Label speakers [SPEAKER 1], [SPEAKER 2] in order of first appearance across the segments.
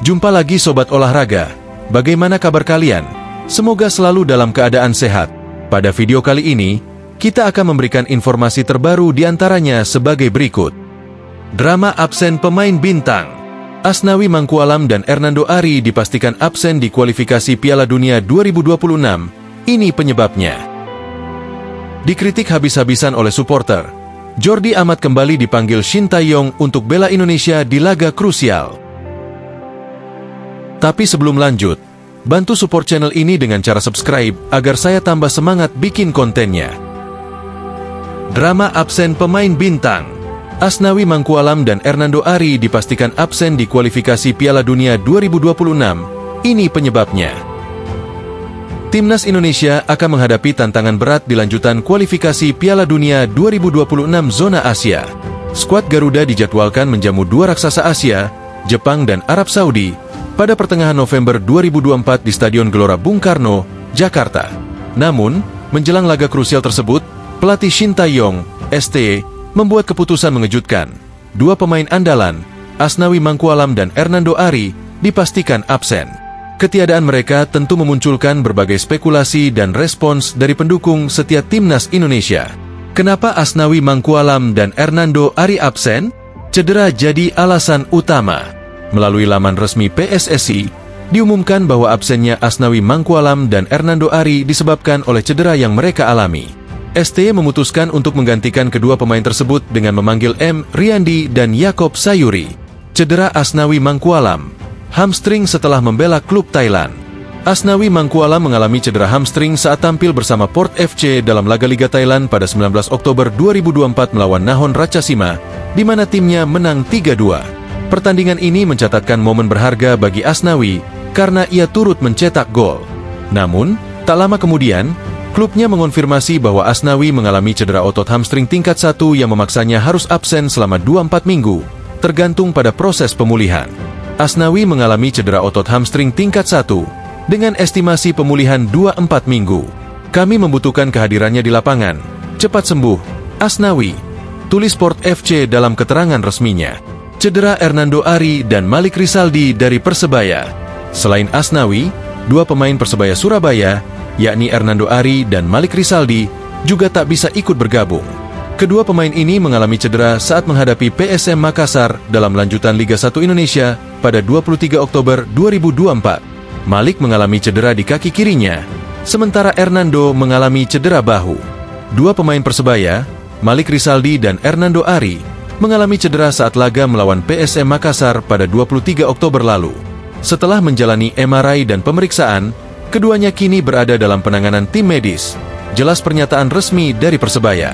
[SPEAKER 1] Jumpa lagi Sobat Olahraga, bagaimana kabar kalian? Semoga selalu dalam keadaan sehat. Pada video kali ini, kita akan memberikan informasi terbaru diantaranya sebagai berikut. Drama absen pemain bintang. Asnawi Mangkualam dan Hernando Ari dipastikan absen di kualifikasi Piala Dunia 2026. Ini penyebabnya. Dikritik habis-habisan oleh supporter, Jordi Amat kembali dipanggil Shin Tae-yong untuk bela Indonesia di laga krusial. Tapi sebelum lanjut, bantu support channel ini dengan cara subscribe agar saya tambah semangat bikin kontennya. Drama absen pemain bintang. Asnawi Mangkualam dan Hernando Ari dipastikan absen di kualifikasi Piala Dunia 2026. Ini penyebabnya. Timnas Indonesia akan menghadapi tantangan berat di lanjutan kualifikasi Piala Dunia 2026 zona Asia. Skuad Garuda dijadwalkan menjamu dua raksasa Asia, Jepang dan Arab Saudi, pada pertengahan November 2024 di Stadion Gelora Bung Karno, Jakarta. Namun, menjelang laga krusial tersebut, pelatih Shin Tae-yong, ST, membuat keputusan mengejutkan. Dua pemain andalan, Asnawi Mangkualam dan Hernando Ari, dipastikan absen. Ketiadaan mereka tentu memunculkan berbagai spekulasi dan respons dari pendukung setia Timnas Indonesia. Kenapa Asnawi Mangkualam dan Hernando Ari absen? Cedera jadi alasan utama. Melalui laman resmi PSSI, diumumkan bahwa absennya Asnawi Mangkualam dan Hernando Ari disebabkan oleh cedera yang mereka alami. ST memutuskan untuk menggantikan kedua pemain tersebut dengan memanggil M. Riyandi dan Yaakob Sayuri. Cedera Asnawi Mangkualam, hamstring setelah membela klub Thailand. Asnawi Mangkualam mengalami cedera hamstring saat tampil bersama Port FC dalam laga Liga Thailand pada 19 Oktober 2024 melawan Nahon Ratchasima, di mana timnya menang 3-2. Pertandingan ini mencatatkan momen berharga bagi Asnawi karena ia turut mencetak gol. Namun, tak lama kemudian, klubnya mengonfirmasi bahwa Asnawi mengalami cedera otot hamstring tingkat 1 yang memaksanya harus absen selama 2-4 minggu, tergantung pada proses pemulihan. Asnawi mengalami cedera otot hamstring tingkat 1, dengan estimasi pemulihan 2-4 minggu. Kami membutuhkan kehadirannya di lapangan. Cepat sembuh, Asnawi, tulis Port FC dalam keterangan resminya. Cedera Hernando Ari dan Malik Rizaldi dari Persebaya. Selain Asnawi, dua pemain Persebaya Surabaya, yakni Hernando Ari dan Malik Rizaldi, juga tak bisa ikut bergabung. Kedua pemain ini mengalami cedera saat menghadapi PSM Makassar dalam lanjutan Liga 1 Indonesia pada 23 Oktober 2024. Malik mengalami cedera di kaki kirinya, sementara Hernando mengalami cedera bahu. Dua pemain Persebaya, Malik Rizaldi dan Hernando Ari, mengalami cedera saat laga melawan PSM Makassar pada 23 Oktober lalu. Setelah menjalani MRI dan pemeriksaan, keduanya kini berada dalam penanganan tim medis. Jelas pernyataan resmi dari Persebaya.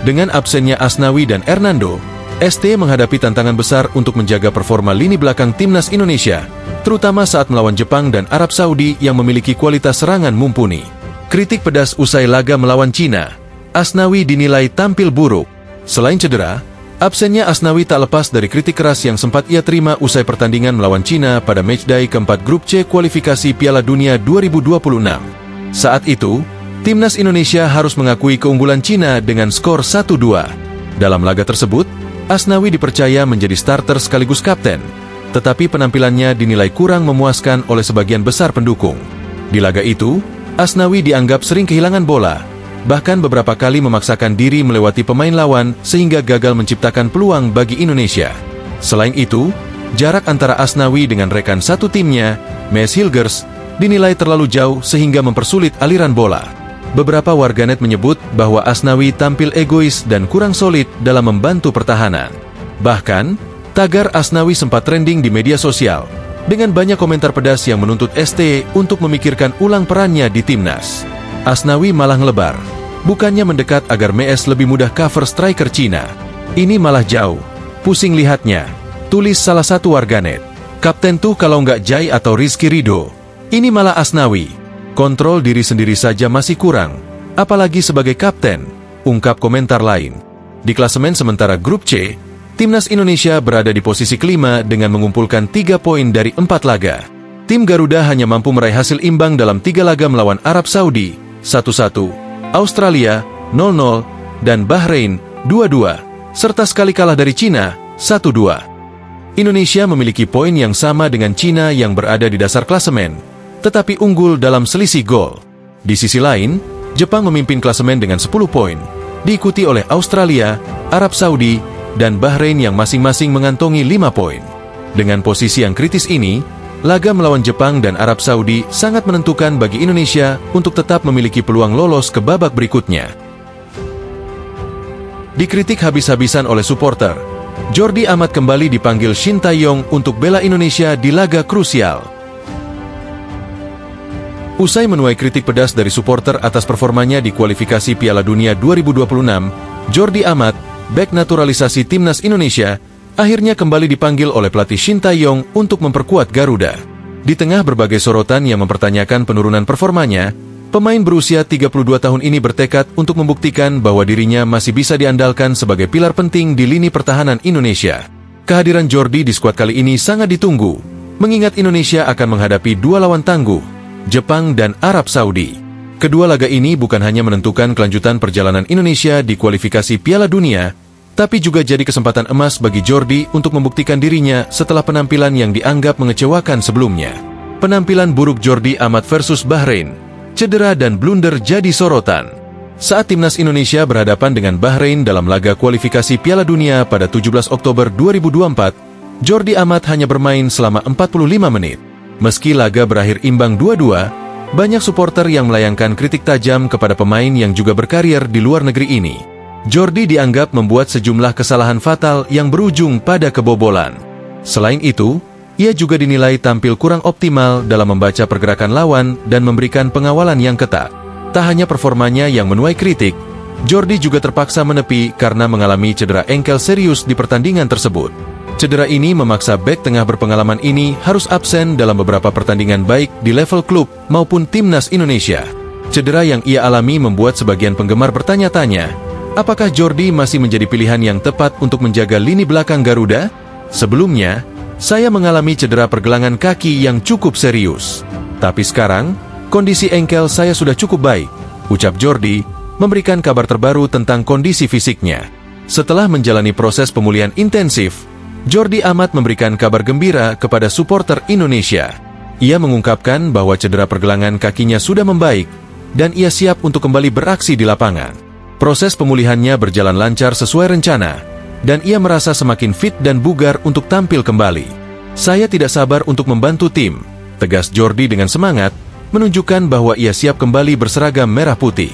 [SPEAKER 1] Dengan absennya Asnawi dan Hernando, ST menghadapi tantangan besar untuk menjaga performa lini belakang Timnas Indonesia, terutama saat melawan Jepang dan Arab Saudi yang memiliki kualitas serangan mumpuni. Kritik pedas usai laga melawan Cina. Asnawi dinilai tampil buruk. Selain cedera, absennya Asnawi tak lepas dari kritik keras yang sempat ia terima usai pertandingan melawan Cina pada matchday keempat grup C kualifikasi Piala Dunia 2026. Saat itu, Timnas Indonesia harus mengakui keunggulan Cina dengan skor 1-2. Dalam laga tersebut, Asnawi dipercaya menjadi starter sekaligus kapten, tetapi penampilannya dinilai kurang memuaskan oleh sebagian besar pendukung. Di laga itu, Asnawi dianggap sering kehilangan bola, bahkan beberapa kali memaksakan diri melewati pemain lawan sehingga gagal menciptakan peluang bagi Indonesia. Selain itu, jarak antara Asnawi dengan rekan satu timnya, Mes Hilgers, dinilai terlalu jauh sehingga mempersulit aliran bola. Beberapa warganet menyebut bahwa Asnawi tampil egois dan kurang solid dalam membantu pertahanan. Bahkan, tagar Asnawi sempat trending di media sosial, dengan banyak komentar pedas yang menuntut ST untuk memikirkan ulang perannya di timnas. Asnawi malah ngelebar, bukannya mendekat agar Mes lebih mudah cover striker Cina. Ini malah jauh, pusing lihatnya, tulis salah satu warganet. Kapten tuh kalau nggak Jai atau Rizky Ridho, ini malah Asnawi. Kontrol diri sendiri saja masih kurang, apalagi sebagai kapten, ungkap komentar lain. Di klasemen sementara grup C, Timnas Indonesia berada di posisi kelima dengan mengumpulkan 3 poin dari 4 laga. Tim Garuda hanya mampu meraih hasil imbang dalam 3 laga melawan Arab Saudi, 1-1, Australia, 0-0, dan Bahrain, 2-2, serta sekali kalah dari Cina, 1-2. Indonesia memiliki poin yang sama dengan Cina yang berada di dasar klasemen, tetapi unggul dalam selisih gol. Di sisi lain, Jepang memimpin klasemen dengan 10 poin, diikuti oleh Australia, Arab Saudi, dan Bahrain yang masing-masing mengantongi 5 poin. Dengan posisi yang kritis ini, laga melawan Jepang dan Arab Saudi sangat menentukan bagi Indonesia untuk tetap memiliki peluang lolos ke babak berikutnya. Dikritik habis-habisan oleh supporter, Jordi Amat kembali dipanggil Shin Tae-yong untuk bela Indonesia di laga krusial. Usai menuai kritik pedas dari supporter atas performanya di kualifikasi Piala Dunia 2026, Jordi Amat, bek naturalisasi timnas Indonesia, akhirnya kembali dipanggil oleh pelatih Shin Tae-yong untuk memperkuat Garuda. Di tengah berbagai sorotan yang mempertanyakan penurunan performanya, pemain berusia 32 tahun ini bertekad untuk membuktikan bahwa dirinya masih bisa diandalkan sebagai pilar penting di lini pertahanan Indonesia. Kehadiran Jordi di skuad kali ini sangat ditunggu, mengingat Indonesia akan menghadapi dua lawan tangguh, Jepang dan Arab Saudi. Kedua laga ini bukan hanya menentukan kelanjutan perjalanan Indonesia di kualifikasi Piala Dunia, tapi juga jadi kesempatan emas bagi Jordi untuk membuktikan dirinya setelah penampilan yang dianggap mengecewakan sebelumnya. Penampilan buruk Jordi Amat versus Bahrain, cedera dan blunder jadi sorotan. Saat timnas Indonesia berhadapan dengan Bahrain dalam laga kualifikasi Piala Dunia pada 17 Oktober 2024, Jordi Amat hanya bermain selama 45 menit. Meski laga berakhir imbang 2-2, banyak supporter yang melayangkan kritik tajam kepada pemain yang juga berkarir di luar negeri ini. Jordi dianggap membuat sejumlah kesalahan fatal yang berujung pada kebobolan. Selain itu, ia juga dinilai tampil kurang optimal dalam membaca pergerakan lawan dan memberikan pengawalan yang ketat. Tak hanya performanya yang menuai kritik, Jordi juga terpaksa menepi karena mengalami cedera engkel serius di pertandingan tersebut. Cedera ini memaksa bek tengah berpengalaman ini harus absen dalam beberapa pertandingan baik di level klub maupun timnas Indonesia. Cedera yang ia alami membuat sebagian penggemar bertanya-tanya, apakah Jordi masih menjadi pilihan yang tepat untuk menjaga lini belakang Garuda? Sebelumnya, saya mengalami cedera pergelangan kaki yang cukup serius. Tapi sekarang, kondisi engkel saya sudah cukup baik, ucap Jordi, memberikan kabar terbaru tentang kondisi fisiknya. Setelah menjalani proses pemulihan intensif, Jordi Amat memberikan kabar gembira kepada supporter Indonesia. Ia mengungkapkan bahwa cedera pergelangan kakinya sudah membaik, dan ia siap untuk kembali beraksi di lapangan. Proses pemulihannya berjalan lancar sesuai rencana, dan ia merasa semakin fit dan bugar untuk tampil kembali. Saya tidak sabar untuk membantu tim, tegas Jordi dengan semangat, menunjukkan bahwa ia siap kembali berseragam merah putih.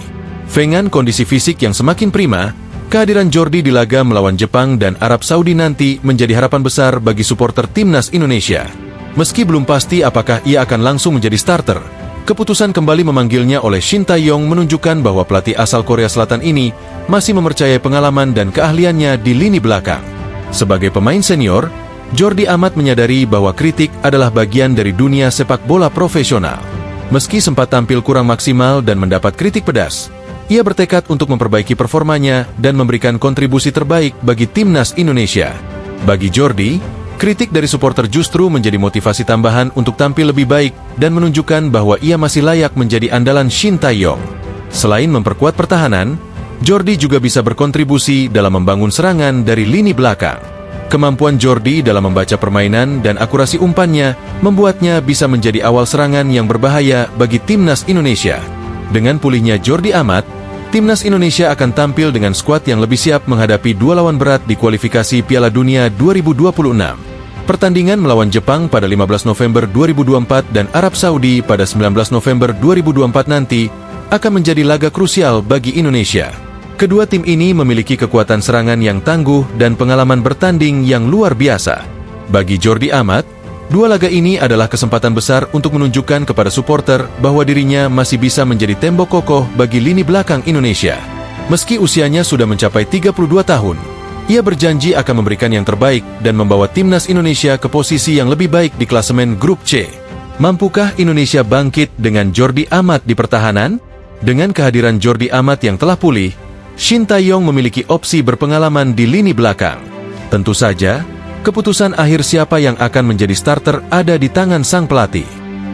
[SPEAKER 1] Dengan kondisi fisik yang semakin prima, kehadiran Jordi di laga melawan Jepang dan Arab Saudi nanti menjadi harapan besar bagi supporter timnas Indonesia. Meski belum pasti apakah ia akan langsung menjadi starter, keputusan kembali memanggilnya oleh Shin Tae-yong menunjukkan bahwa pelatih asal Korea Selatan ini masih mempercayai pengalaman dan keahliannya di lini belakang. Sebagai pemain senior, Jordi Amat menyadari bahwa kritik adalah bagian dari dunia sepak bola profesional. Meski sempat tampil kurang maksimal dan mendapat kritik pedas, ia bertekad untuk memperbaiki performanya dan memberikan kontribusi terbaik bagi timnas Indonesia. Bagi Jordi, kritik dari supporter justru menjadi motivasi tambahan untuk tampil lebih baik dan menunjukkan bahwa ia masih layak menjadi andalan Shin Tae-yong. Selain memperkuat pertahanan, Jordi juga bisa berkontribusi dalam membangun serangan dari lini belakang. Kemampuan Jordi dalam membaca permainan dan akurasi umpannya membuatnya bisa menjadi awal serangan yang berbahaya bagi timnas Indonesia. Dengan pulihnya Jordi Amat, timnas Indonesia akan tampil dengan skuad yang lebih siap menghadapi dua lawan berat di kualifikasi Piala Dunia 2026. Pertandingan melawan Jepang pada 15 November 2024 dan Arab Saudi pada 19 November 2024 nanti akan menjadi laga krusial bagi Indonesia. Kedua tim ini memiliki kekuatan serangan yang tangguh dan pengalaman bertanding yang luar biasa. Bagi Jordi Amat, dua laga ini adalah kesempatan besar untuk menunjukkan kepada supporter bahwa dirinya masih bisa menjadi tembok kokoh bagi lini belakang Indonesia. Meski usianya sudah mencapai 32 tahun, ia berjanji akan memberikan yang terbaik dan membawa timnas Indonesia ke posisi yang lebih baik di klasemen grup C. Mampukah Indonesia bangkit dengan Jordi Amat di pertahanan? Dengan kehadiran Jordi Amat yang telah pulih, Shin Tae-yong memiliki opsi berpengalaman di lini belakang. Tentu saja, keputusan akhir siapa yang akan menjadi starter ada di tangan sang pelatih.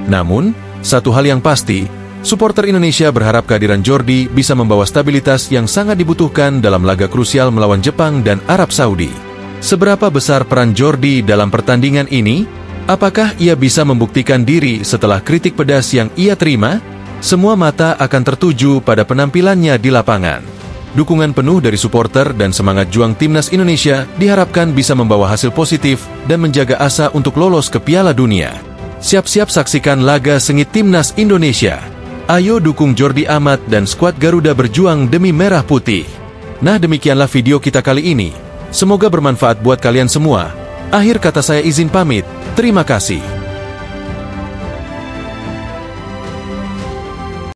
[SPEAKER 1] Namun, satu hal yang pasti, supporter Indonesia berharap kehadiran Jordi bisa membawa stabilitas yang sangat dibutuhkan dalam laga krusial melawan Jepang dan Arab Saudi. Seberapa besar peran Jordi dalam pertandingan ini? Apakah ia bisa membuktikan diri setelah kritik pedas yang ia terima? Semua mata akan tertuju pada penampilannya di lapangan. Dukungan penuh dari supporter dan semangat juang timnas Indonesia diharapkan bisa membawa hasil positif dan menjaga asa untuk lolos ke Piala Dunia. Siap-siap saksikan laga sengit timnas Indonesia. Ayo dukung Jordi Amat dan skuad Garuda berjuang demi merah putih. Nah, demikianlah video kita kali ini. Semoga bermanfaat buat kalian semua. Akhir kata saya izin pamit. Terima kasih.